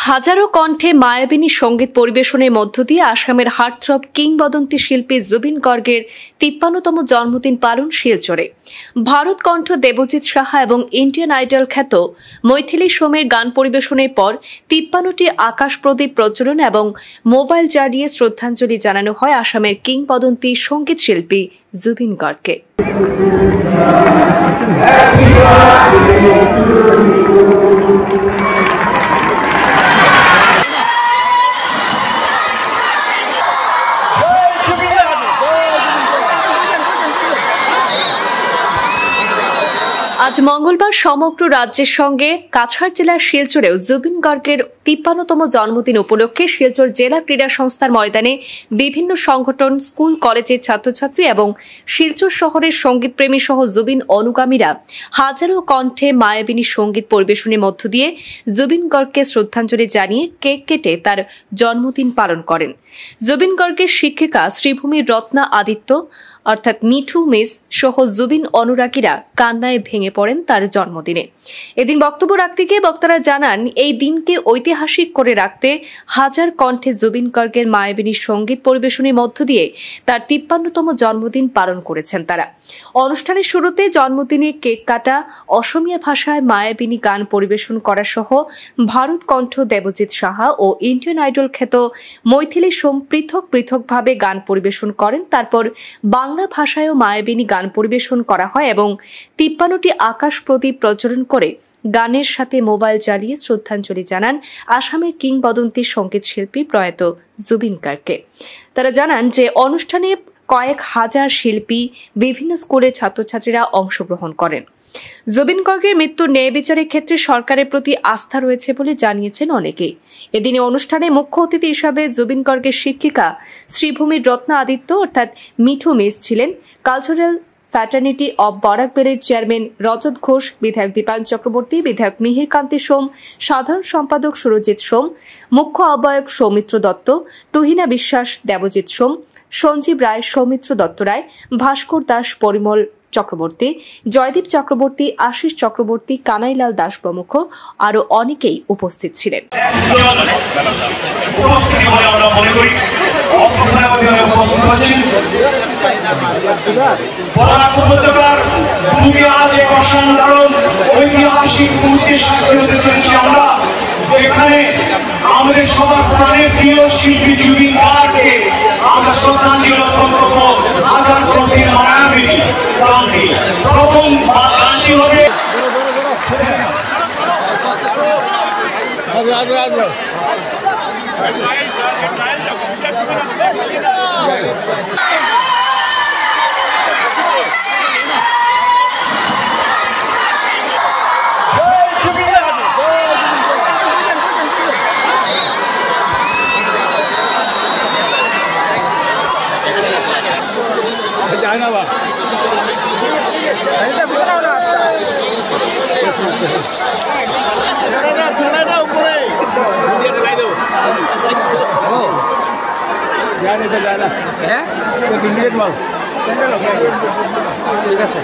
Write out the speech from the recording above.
হাজারো কণ্ঠে মায়াবিনী সঙ্গীত পরিবেশনের মধ্য দিয়ে আসামের হার্টথ্রব কিংবদন্তি শিল্পী জুবিন গর্গের ৫৩তম জন্মদিন পালন শিলচরে। ভারত কণ্ঠ দেবজিৎ সাহা এবং ইন্ডিয়ান আইডল খ্যাত মৈথিলি সোমের গান পরিবেশনের পর ৫৩টি আকাশ প্রদীপ প্রজ্বলন এবং মোবাইল জ্বালিয়ে শ্রদ্ধাঞ্জলি জানানো হয় আসামের কিংবদন্তি সঙ্গীত শিল্পী জুবিন গর্গকে। আজ মঙ্গলবার সমগ্র রাজ্যের সঙ্গে কাছাড় জেলার শিলচরেও জুবিন গর্গের ৫৩তম জন্মদিন উপলক্ষে শিলচর জেলা ক্রীড়া সংস্থার ময়দানে বিভিন্ন সংগঠন, স্কুল, কলেজের ছাত্রছাত্রী এবং শিলচর শহরের সঙ্গীতপ্রেমী সহ জুবিন অনুগামীরা হাজারো কণ্ঠে মায়াবিনী সঙ্গীত পরিবেশনের মধ্য দিয়ে জুবিন গর্গকে শ্রদ্ধাঞ্জলি জানিয়ে কেক কেটে তার জন্মদিন পালন করেন। জুবিন গর্গের শিক্ষিকা শ্রীভূমির রত্না আদিত্য অর্থাৎ মিঠু মিস সহ জুবিন অনুরাগীরা কান্নায় ভেঙে পড়েন তার জন্মদিনে। এদিন বক্তব্য রাখতে গিয়ে বক্তারা জানান, এই দিনকে ঐতিহাসিক করে রাখতে হাজার কণ্ঠে জুবিন গর্গের মায়াবিনী সঙ্গীত পরিবেশনের মধ্য দিয়ে তার ৫৩তম জন্মদিন পালন করেছেন তারা। অনুষ্ঠানের শুরুতে জন্মদিনের কেক কাটা, অসমীয়া ভাষায় মায়াবিনী গান পরিবেশন করা সহ ভারত কণ্ঠ দেবজিৎ সাহা ও ইন্ডিয়ান আইডল খ্যাত মৈথিলি সোম পৃথক পৃথকভাবে গান পরিবেশন করেন। তারপর বাংলা ভাষায়ও মায়াবিনী গান পরিবেশন করা হয় এবং ৫৩টি আকাশ প্রদীপ প্রজ্বলন করে গানের সাথে মোবাইল জ্বালিয়ে শ্রদ্ধাঞ্জলি জানান আসামের কিংবদন্তি সঙ্গীত শিল্পী প্রয়াত জুবিন গর্গকে। তারা জানান যে অনুষ্ঠানে কয়েক হাজার শিল্পী, বিভিন্ন স্কুলের ছাত্রছাত্রীরা অংশগ্রহণ করেন। জুবিন গর্গের মৃত্যুর ন্যায় বিচারের ক্ষেত্রে সরকারের প্রতি আস্থা রয়েছে বলে জানিয়েছেন অনেকেই। এদিনে অনুষ্ঠানে মুখ্য অতিথি হিসাবে জুবিন গর্গের শিক্ষিকা শ্রীভূমির রত্না আদিত্য অর্থাৎ মিঠু মিস ছিলেন। কালচারাল ফ্র্যাটার্নিটি অব বরাকবেলের চেয়ারম্যান রজত ঘোষ, বিধায়ক দীপায়ন চক্রবর্তী, বিধায়ক মিহির কান্তি সোম, সাধারণ সম্পাদক সুরজিৎ সোম, মুখ্য আহ্বায়ক সৌমিত্র দত্ত, তুহিনা বিশ্বাস, দেবজিৎ সোম, সঞ্জীব রায়, সৌমিত্র দত্ত রায়, ভাস্কর দাস, পরিমল চক্রবর্তী, জয়দীপ চক্রবর্তী, আশিস চক্রবর্তী, কানাইলাল দাস প্রমুখ আরো অনেকেই উপস্থিত ছিলেন। ঐতিহাসিক মুহূর্তের সাক্ষী হতে চলেছি আমরা, যেখানে আমাদের সবার প্রাণের প্রিয় শিল্পী জুবিন গর্গকে আমরা শ্রদ্ধাঞ্জলি অর্পণ করবো হাজার কণ্ঠে মায়াবিনী গানটি। প্রথম গানটি হবে ঠিক আছে।